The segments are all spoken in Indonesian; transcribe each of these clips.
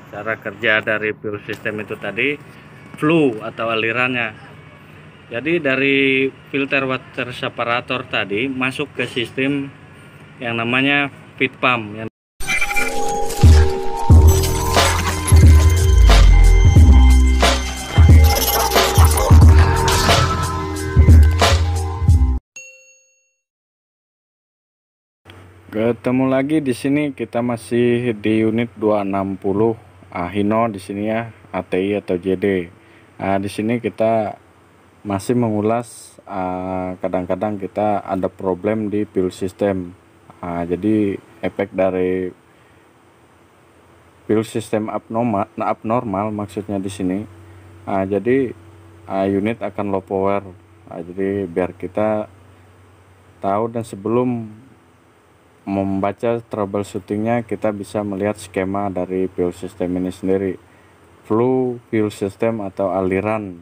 cara kerja dari fuel system itu tadi, flow atau alirannya. Jadi dari filter water separator tadi masuk ke sistem yang namanya feed pump. Ketemu lagi di sini, kita masih di unit 260 Hino di sini ya, ATI atau JD. Di sini kita masih mengulas kadang-kadang kita ada problem di fuel system. Jadi efek dari fuel system abnormal maksudnya di sini. Jadi unit akan low power. Jadi biar kita tahu dan sebelum membaca troubleshootingnya, kita bisa melihat skema dari fuel system ini sendiri. Flow fuel system atau aliran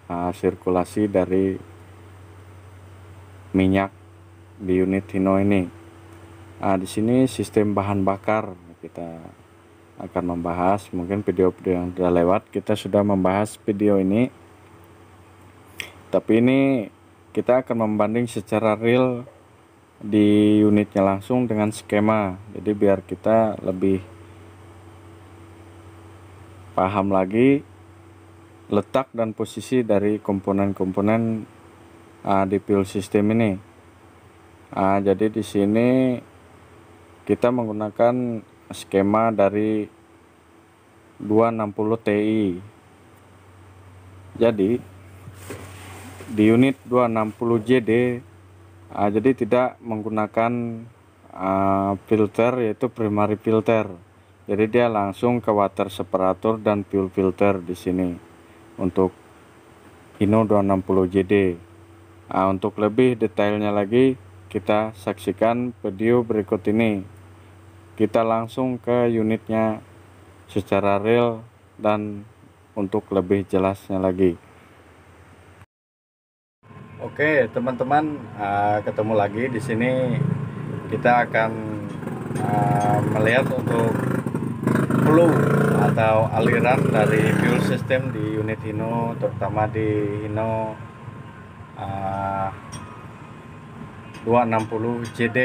sirkulasi dari minyak di unit Hino ini. Di sini sistem bahan bakar kita akan membahas. Mungkin video-video yang sudah lewat kita sudah membahas video ini, tapi ini kita akan membanding secara real di unitnya langsung dengan skema. Jadi biar kita lebih paham lagi letak dan posisi dari komponen-komponen di fuel system ini. Jadi di sini kita menggunakan skema dari 260 Ti. Jadi di unit 260 JD jadi tidak menggunakan filter, yaitu primary filter. Jadi dia langsung ke water separator dan fuel filter di sini untuk Hino 260 JD. Untuk lebih detailnya lagi kita saksikan video berikut ini. Kita langsung ke unitnya secara real dan untuk lebih jelasnya lagi. Oke teman-teman, ketemu lagi di sini. Kita akan melihat untuk flow atau aliran dari fuel system di unit Hino, terutama di Hino 260 JD.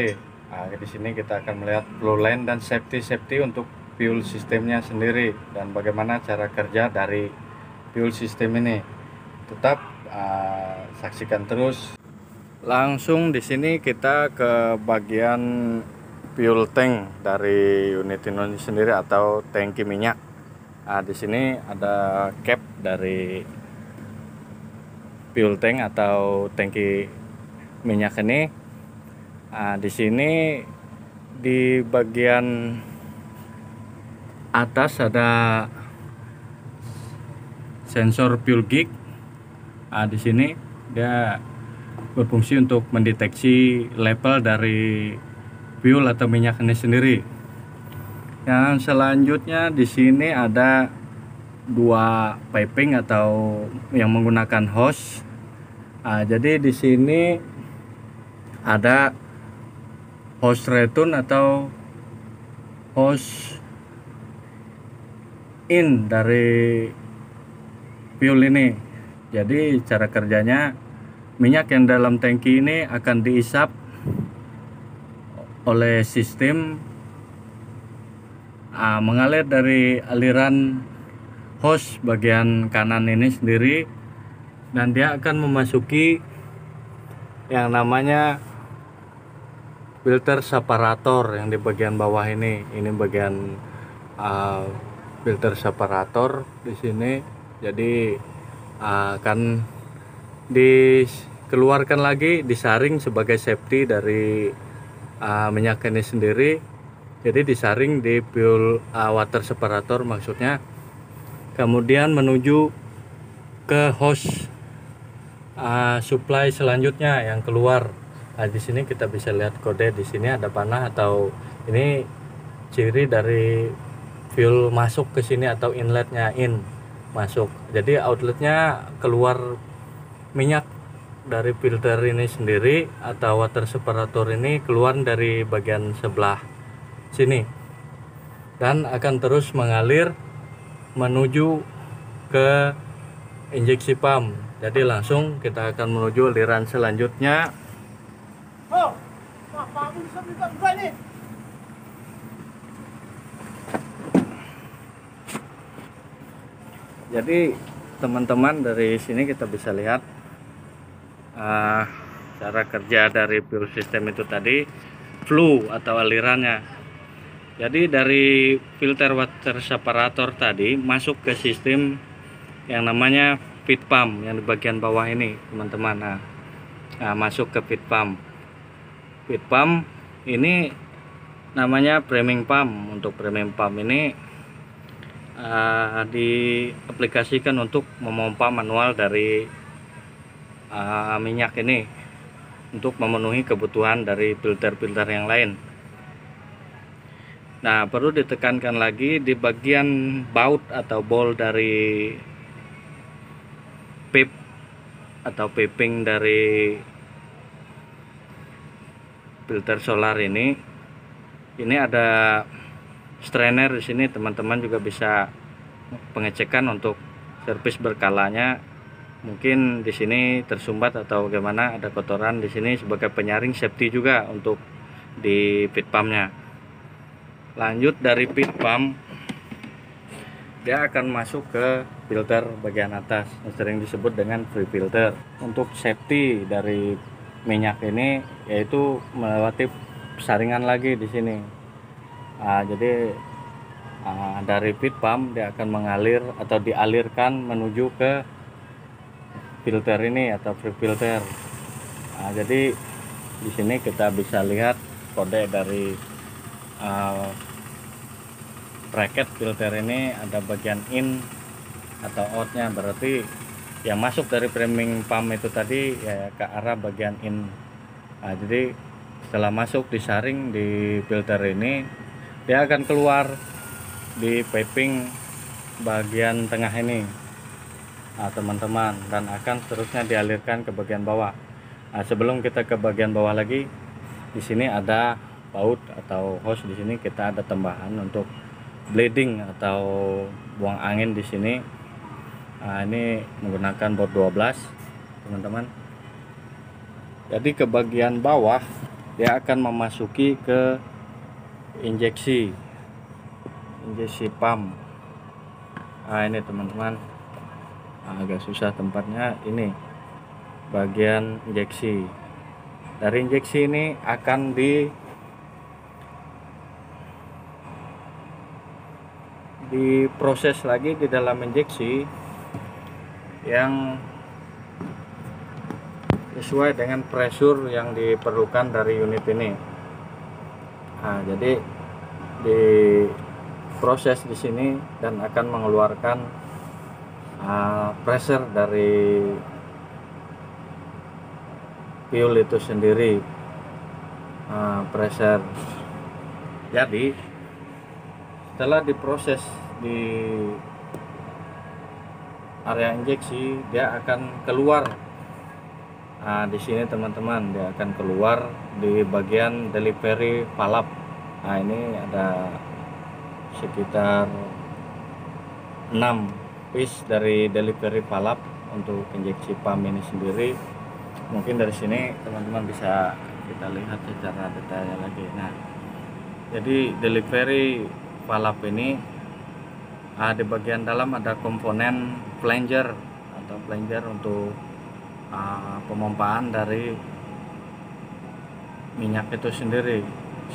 Di sini kita akan melihat flow line dan safety untuk fuel systemnya sendiri dan bagaimana cara kerja dari fuel system ini. Tetap saksikan terus. Langsung di sini kita ke bagian fuel tank dari unit Hino ini sendiri atau tangki minyak. Di sini ada cap dari fuel tank atau tangki minyak ini. Di sini di bagian atas ada sensor fuel gauge. Di sini dia berfungsi untuk mendeteksi level dari fuel atau minyak ini sendiri. Yang selanjutnya di sini ada dua piping atau yang menggunakan hose. Jadi di sini ada hose return atau hose in dari fuel ini. Jadi cara kerjanya, minyak yang dalam tangki ini akan diisap oleh sistem mengalir dari aliran hose bagian kanan ini sendiri, dan dia akan memasuki yang namanya filter separator yang di bagian bawah ini. Ini bagian filter separator di sini. Jadi akan dikeluarkan lagi, disaring sebagai safety dari minyak ini sendiri. Jadi disaring di fuel water separator maksudnya, kemudian menuju ke hose supply selanjutnya yang keluar. Di sini kita bisa lihat kode, di sini ada panah atau ini ciri dari fuel masuk ke sini atau inletnya masuk. Jadi outletnya keluar minyak dari filter ini sendiri atau water separator ini keluar dari bagian sebelah sini. dan akan terus mengalir menuju ke injeksi pump. Jadi langsung kita akan menuju aliran selanjutnya. Jadi teman-teman, dari sini kita bisa lihat cara kerja dari fuel system itu tadi, flow atau alirannya. Jadi dari filter water separator tadi masuk ke sistem yang namanya feed pump yang di bagian bawah ini, teman-teman. Nah, masuk ke feed pump. Feed pump ini namanya priming pump. Untuk priming pump ini diaplikasikan untuk memompa manual dari minyak ini untuk memenuhi kebutuhan dari filter-filter yang lain. Nah, perlu ditekankan lagi di bagian baut atau bol dari pip atau piping dari filter solar ini ada strainer di sini. Teman-teman juga bisa pengecekan untuk servis berkalanya. Mungkin di sini tersumbat atau bagaimana, ada kotoran di sini sebagai penyaring safety juga untuk di feed pumpnya. Lanjut dari feed pump, dia akan masuk ke filter bagian atas yang sering disebut dengan free filter. Untuk safety dari minyak ini yaitu melewati saringan lagi di sini. Jadi dari feed pump dia akan mengalir atau dialirkan menuju ke filter ini atau free filter. Jadi di sini kita bisa lihat kode dari bracket filter ini, ada bagian in atau outnya, berarti yang masuk dari priming pump itu tadi ya ke arah bagian in. Jadi setelah masuk disaring di filter ini, dia akan keluar di piping bagian tengah ini, teman-teman, dan akan seterusnya dialirkan ke bagian bawah. Sebelum kita ke bagian bawah lagi, di sini ada baut atau hose. Di sini kita ada tambahan untuk bleeding atau buang angin di sini. Ini menggunakan baut 12, teman-teman. Jadi ke bagian bawah dia akan memasuki ke injeksi pump. Ini teman-teman, agak susah tempatnya, ini bagian injeksi. Dari injeksi ini akan diproses lagi di dalam injeksi yang sesuai dengan pressure yang diperlukan dari unit ini. Jadi diproses di sini dan akan mengeluarkan pressure dari fuel itu sendiri, pressure. Jadi setelah diproses di area injeksi, dia akan keluar. Di sini teman-teman, dia akan keluar di bagian delivery valve. Ini ada sekitar 6 piece dari delivery valve untuk injeksi pump ini sendiri. Mungkin dari sini teman-teman bisa kita lihat secara detailnya lagi. Nah, jadi delivery valve ini di bagian dalam ada komponen flanger atau flanger untuk pemompaan dari minyak itu sendiri.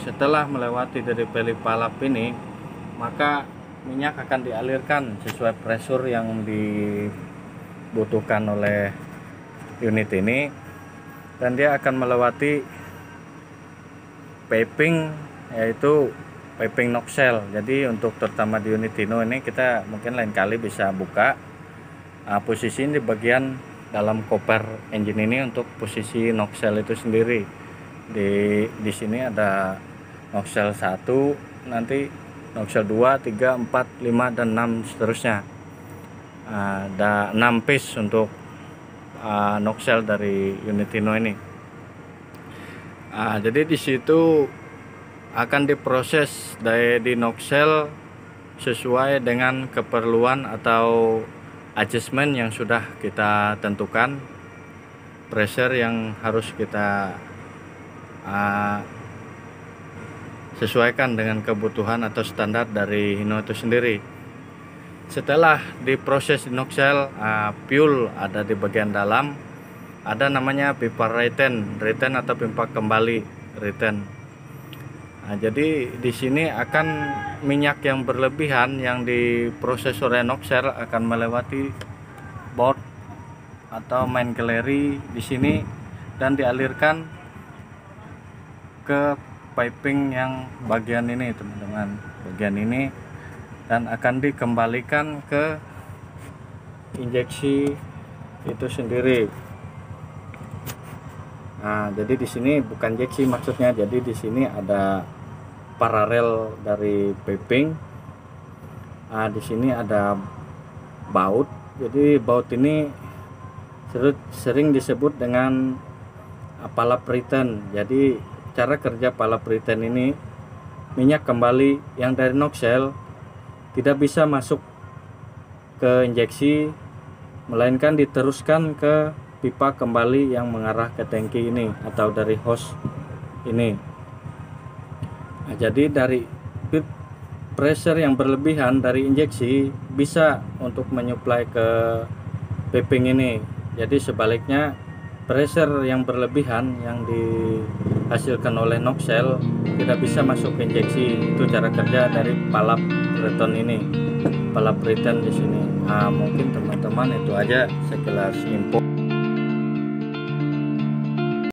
Setelah melewati dari valve ini, maka minyak akan dialirkan sesuai pressure yang dibutuhkan oleh unit ini, dan dia akan melewati piping, yaitu piping nozzle. Jadi untuk terutama di unit Hino ini, kita mungkin lain kali bisa buka posisi di bagian dalam koper engine ini untuk posisi nozzle itu sendiri. Di sini ada nozzle 1, nanti nozzle 2, 3, 4, 5 dan 6 seterusnya. Ada 6 piece untuk nozzle dari unit Hino ini. Jadi di situ akan diproses di nozzle sesuai dengan keperluan atau adjustment yang sudah kita tentukan, pressure yang harus kita sesuaikan dengan kebutuhan atau standar dari Hino itu sendiri. Setelah diproses di nozzle, fuel ada di bagian dalam, ada namanya pipa return atau pipa kembali return. Jadi di sini akan minyak yang berlebihan yang diproses oleh nozzle akan melewati board atau main gallery di sini dan dialirkan ke piping yang bagian ini, teman-teman, bagian ini, dan akan dikembalikan ke injeksi itu sendiri. Nah, jadi di sini bukan injeksi maksudnya, jadi di sini ada paralel dari piping. Di sini ada baut. Jadi baut ini sering disebut dengan palap return. Jadi cara kerja palap return ini, minyak kembali yang dari nozzle tidak bisa masuk ke injeksi, melainkan diteruskan ke pipa kembali yang mengarah ke tangki ini atau dari hose ini. Jadi dari pressure yang berlebihan dari injeksi bisa untuk menyuplai ke piping ini. Jadi sebaliknya, pressure yang berlebihan yang dihasilkan oleh nozzle tidak bisa masuk ke injeksi. Itu cara kerja dari palap return ini, palap return di sini. Mungkin teman-teman itu aja sekilas info.